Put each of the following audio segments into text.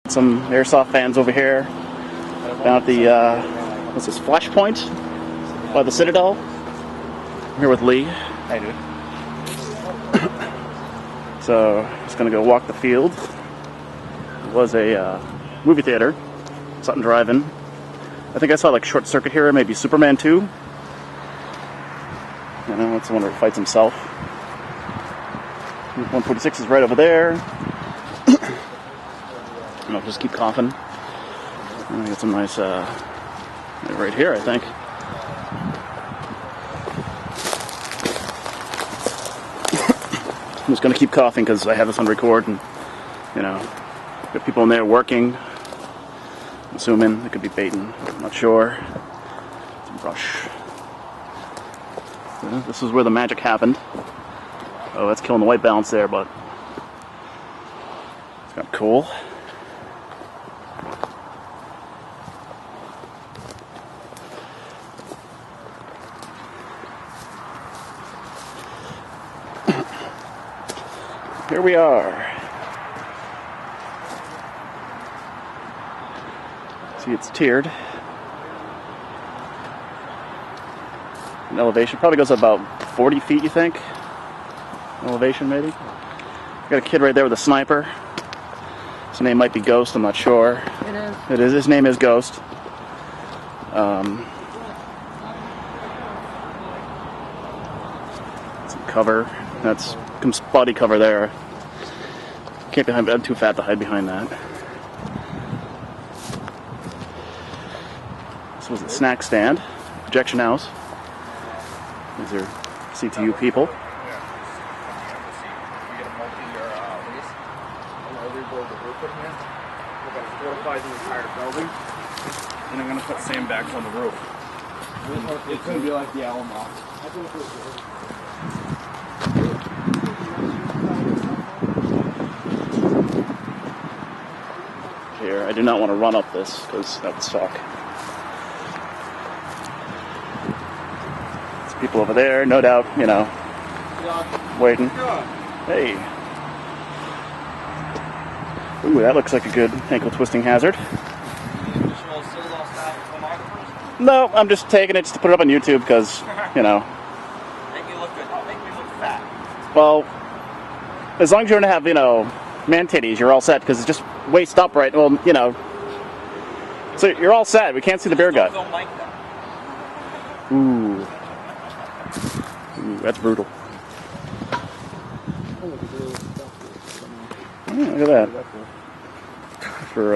Some airsoft fans over here down at the what's this, Flashpoint by the Citadel. I'm here with Lee. Hey, dude. So just gonna go walk the field. It was a movie theater, Sutton Drive-In. I think I saw like Short Circuit here, maybe Superman 2. You know, that's the one where he fights himself. 146 is right over there. And I'll just keep coughing. And I got some nice, right here, I think. I'm just going to keep coughing because I have this on record, and, you know, got people in there working. I'm assuming it could be baiting, I'm not sure. Some brush. Yeah, this is where the magic happened. Oh, that's killing the white balance there, but it's kind of cool. Here we are. See, it's tiered. An elevation probably goes up about 40 feet, you think? Elevation, maybe? Got a kid right there with a sniper. His name might be Ghost, I'm not sure. It is. It is. His name is Ghost. Some cover. That's body cover there. Can't be behind. I'm too fat to hide behind that. This was the snack stand, projection house. These are CTU people. Fortify the entire building, and I'm going to put sandbags on the roof. It's going to be like the Alamo. Here, I do not want to run up this because that would suck. There's people over there, no doubt, you know, waiting. Hey. Ooh, that looks like a good ankle twisting hazard. No, I'm just taking it just to put it up on YouTube because, you know. Make me look good. Make me look fat. Well, as long as you don't have, you know, man titties, you're all set because it's just waist up, right? Well, you know. So you're all set. We can't see the beer gut. Don't like that. Ooh. Ooh, that's brutal. Oh, look at that. For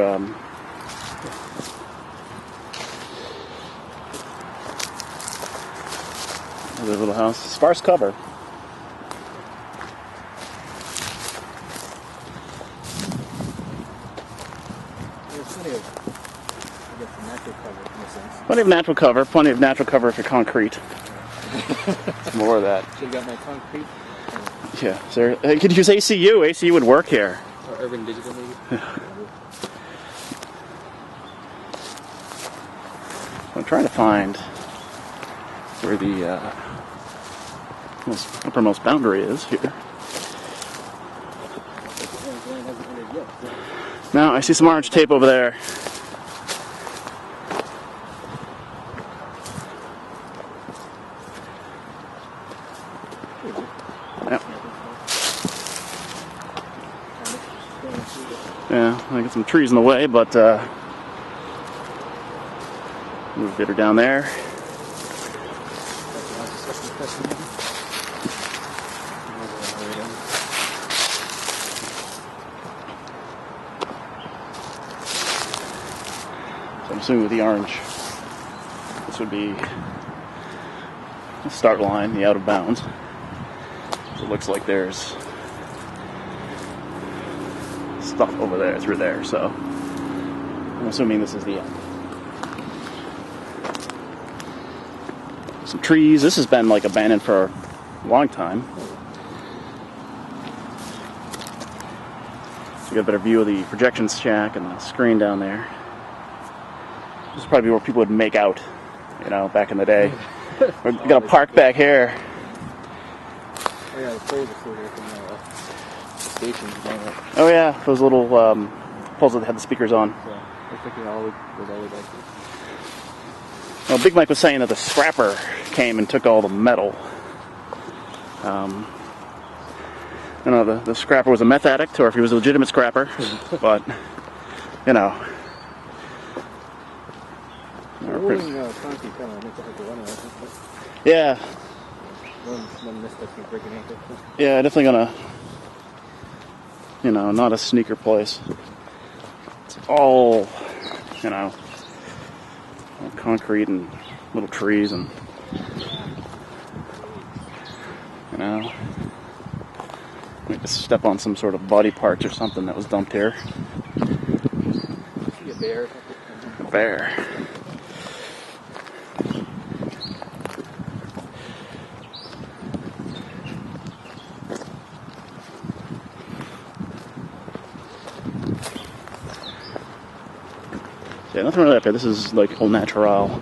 another little house, sparse cover. Plenty of natural cover. Plenty of natural cover for concrete. More of that. So you got my concrete. Yeah. Sir, could use ACU. ACU would work here. Or Urban Digital, maybe. I'm trying to find where the uppermost boundary is here. Now I see some orange tape over there. Yep. Yeah, I got some trees in the way, but move it down there. So I'm assuming with the orange, this would be the start line, the out of bounds. So it looks like there's stuff over there, through there, so I'm assuming this is the end. Some trees. This has been like abandoned for a long time. So you got a better view of the projection shack and the screen down there. This is probably where people would make out, you know, back in the day. We got a park back here. Oh yeah, the players are still here from the station. Oh yeah, those little poles that had the speakers on. Yeah, I think it all was always like this. Well, Big Mike was saying that the scrapper came and took all the metal. I don't know, the scrapper was a meth addict or if he was a legitimate scrapper, but, you know. Yeah. Yeah, definitely gonna, you know, not a sneaker place. It's all, you know, concrete and little trees and, you know, we just step on some sort of body parts or something that was dumped here. A bear. A bear. Yeah, nothing really up here. This is like au natural.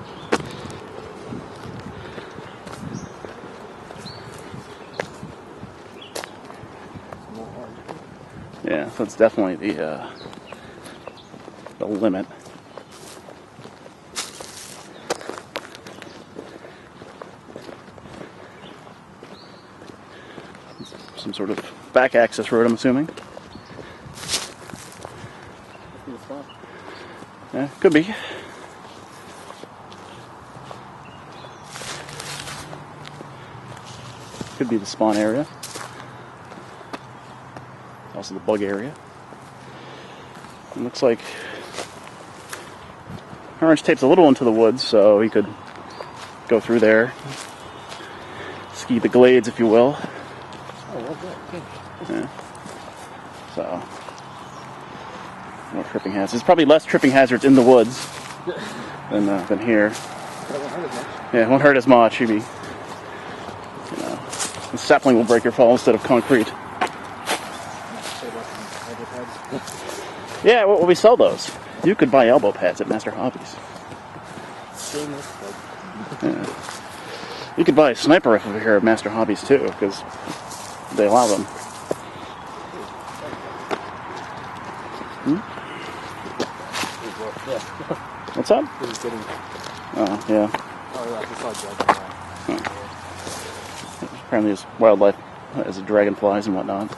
Yeah, so it's definitely the limit. Some sort of back access road, I'm assuming. Yeah, could be. Could be the spawn area. Also the bug area. It looks like orange tape's a little into the woods, so you could go through there. Ski the glades, if you will. Yeah. So, more tripping hazards. There's probably less tripping hazards in the woods than here. Yeah, it won't hurt as much. You'd be, you know, the sapling will break your fall instead of concrete. Yeah, well, we sell those. You could buy elbow pads at Master Hobbies. Yeah. You could buy a sniper rifle over here at Master Hobbies too, because they allow them. What's up? Oh, yeah. Apparently there's wildlife as dragonflies and whatnot.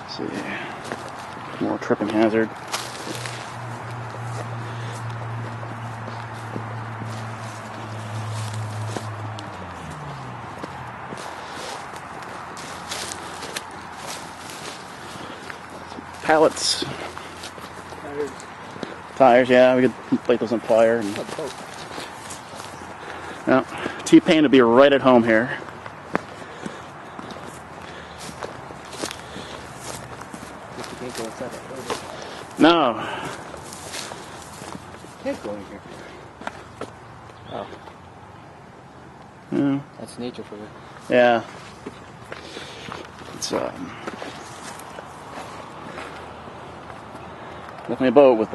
Let's see. More tripping hazard. Pallets. Tires, yeah, we could inflate those on fire. And, no, T-Pain would be right at home here. No. Can't go in here. Oh. Yeah. That's nature for you. Yeah. It's definitely a boat with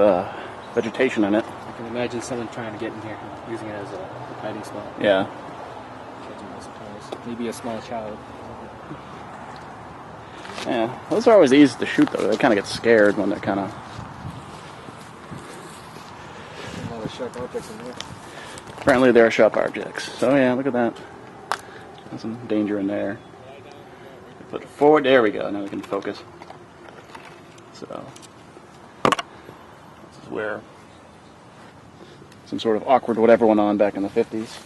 vegetation in it. I can imagine someone trying to get in here, using it as a hiding spot. Yeah. Maybe a small child. Yeah. Those are always easy to shoot, though. They kind of get scared when they're kind of... A lot of sharp objects in there. Apparently there are sharp objects. So yeah, look at that. There's some danger in there. Put it forward. There we go. Now we can focus. So... where some sort of awkward whatever went on back in the 50s.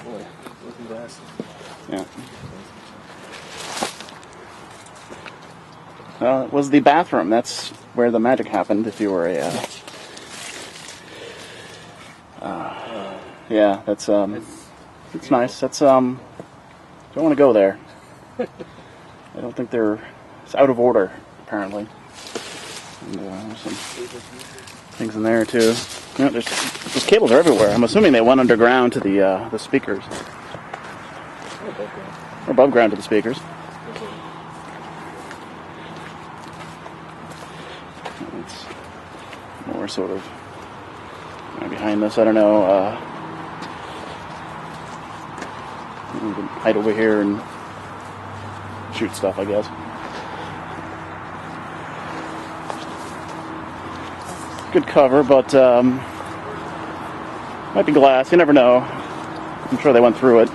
Boy, looking glass. Yeah. Well, it was the bathroom. That's where the magic happened. If you were a, yeah, that's it's nice. That's don't want to go there. I don't think it's out of order, apparently. And, there's some things in there, too. You know, those cables are everywhere. I'm assuming they went underground to the speakers. Or above ground to the speakers. It's more sort of Behind this, I don't know. We can hide over here and shoot stuff, I guess. Good cover, but might be glass. You never know. I'm sure they went through it.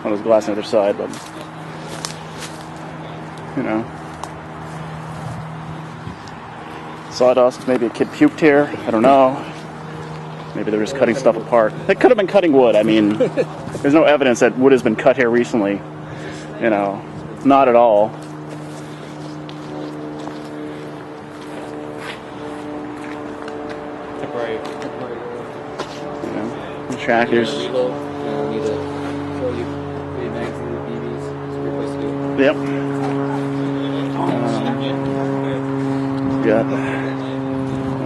Well, there's glass on the other side, but you know. Sawdust. Maybe a kid puked here. I don't know. Maybe they're just cutting stuff apart. They could have been cutting wood. I mean, there's no evidence that wood has been cut here recently. You know, not at all. Temporary. Yeah. Trackers. Yep. Yeah.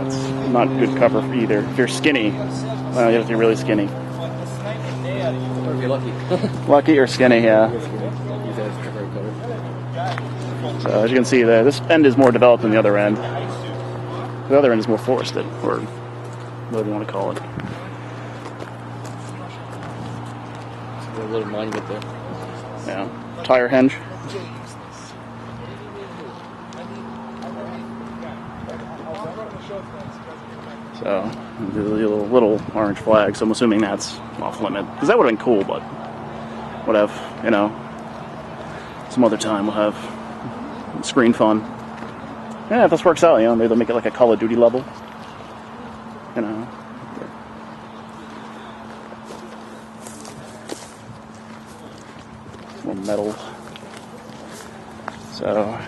That's not good cover either. If you're skinny, you have to be really skinny. Or if you're lucky. Lucky or skinny, yeah. So as you can see there, this end is more developed than the other end. The other end is more forested, or whatever you want to call it. A little monument there. Yeah. Tire hinge. So, the little orange flag, so I'm assuming that's off limit. Because that would have been cool, but would have, you know, some other time we'll have screen fun. Yeah, if this works out, you know, maybe they'll make it like a Call of Duty level. You know. More metal. So.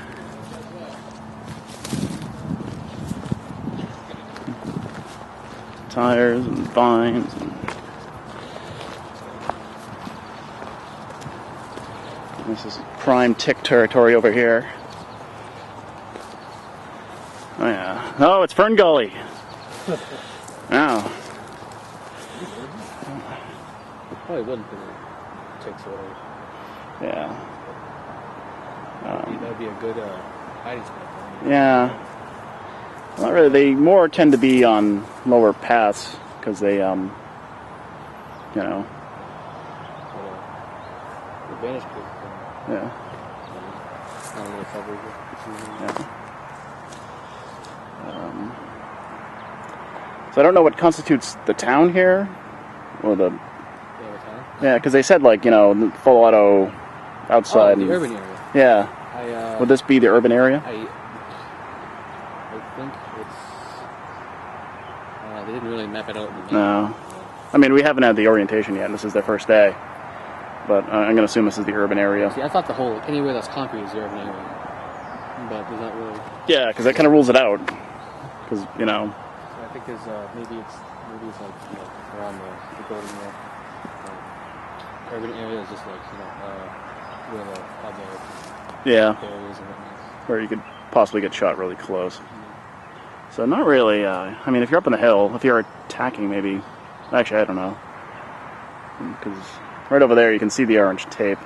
Tires and vines and this is prime tick territory over here. Oh yeah. Oh, it's Fern Gully. Oh. Probably wouldn't be ticks or whatever. Yeah. That would be a good hiding spot. Yeah. Not really. They more tend to be on lower paths because they, you know. Advantage point. Yeah. Not a little coverage. Yeah. So I don't know what constitutes the town here, or the. Yeah, because they said like, you know, full auto outside. The urban area. Yeah. Would this be the urban area? I think it's. They didn't really map it out. No. I mean, we haven't had the orientation yet. This is their first day. But I'm going to assume this is the urban area. See, I thought the whole, anywhere that's concrete is the urban area. But there's not really. Yeah, because that kind of rules it out. Because, you know. So I think there's, maybe it's like, you know, around the building there. Urban area is just like, you know, where the other yeah. areas and whatnot. Where you could possibly get shot really close. So not really, I mean, if you're up on the hill, if you're attacking maybe, actually I don't know. Because right over there you can see the orange tape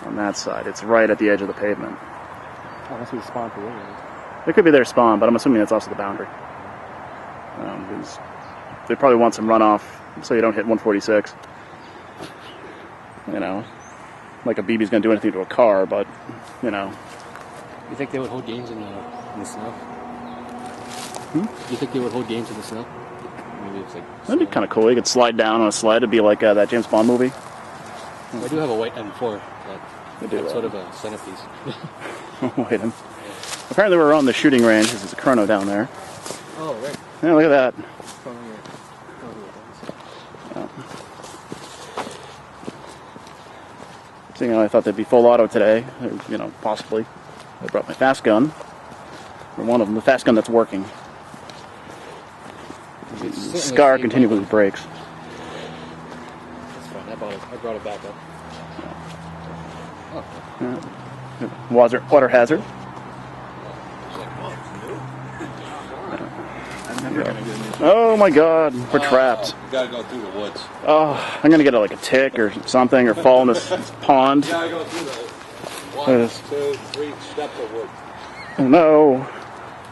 on that side. It's right at the edge of the pavement. Oh, that's where the spawn for it. It could be their spawn, but I'm assuming that's also the boundary. Because they probably want some runoff so you don't hit 146. You know, like a BB's going to do anything to a car, but, you know. You think they would hold games in the snow? You think they would hold games in the snow? Maybe it's like that'd be kind of cool. You could slide down on a sled. It'd be like that James Bond movie. I do have a white M4. That's sort of a centerpiece. Wait a minute. Apparently we're on the shooting range. This is a chrono down there. Oh, right. Yeah, look at that. Yeah. So, you know, I thought they'd be full auto today. Or, you know, possibly. I brought my fast gun. Or one of them. The fast gun that's working. The SCAR continually breaks. That's fine. I brought it back up. Oh. Yeah. Water hazard. Oh my God, we're trapped. You gotta go through the woods. Oh, I'm gonna get like a tick or something, or fall in this pond. You gotta go through the 1, 2, 3 steps of woods. No.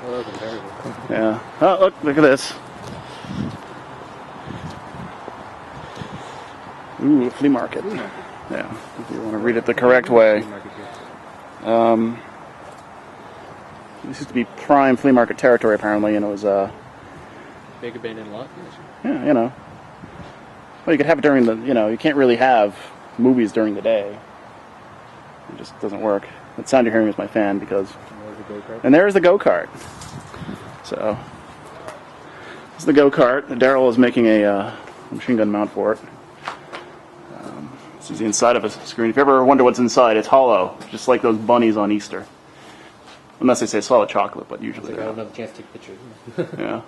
Oh, that's terrible. Yeah. Oh, look at this. Ooh, flea market. Yeah, if you want to read it the correct way. This used to be prime flea market territory, apparently, and it was, Big abandoned lot? yeah, you know. Well, you could have it during the, you can't really have movies during the day. It just doesn't work. That sound you're hearing is my fan, because... And there's the go-kart. So, this is the go-kart. Daryl is making a machine gun mount for it. This is the inside of a screen. If you ever wonder what's inside, it's hollow, just like those bunnies on Easter. Unless they say solid chocolate, but usually I don't have a chance to take pictures. Yeah.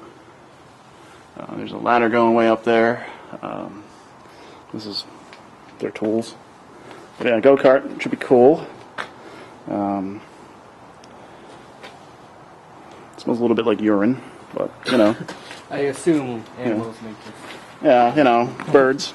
There's a ladder going way up there. This is their tools. But yeah, go-kart should be cool. It smells a little bit like urine, but, I assume animals make this. Yeah, birds.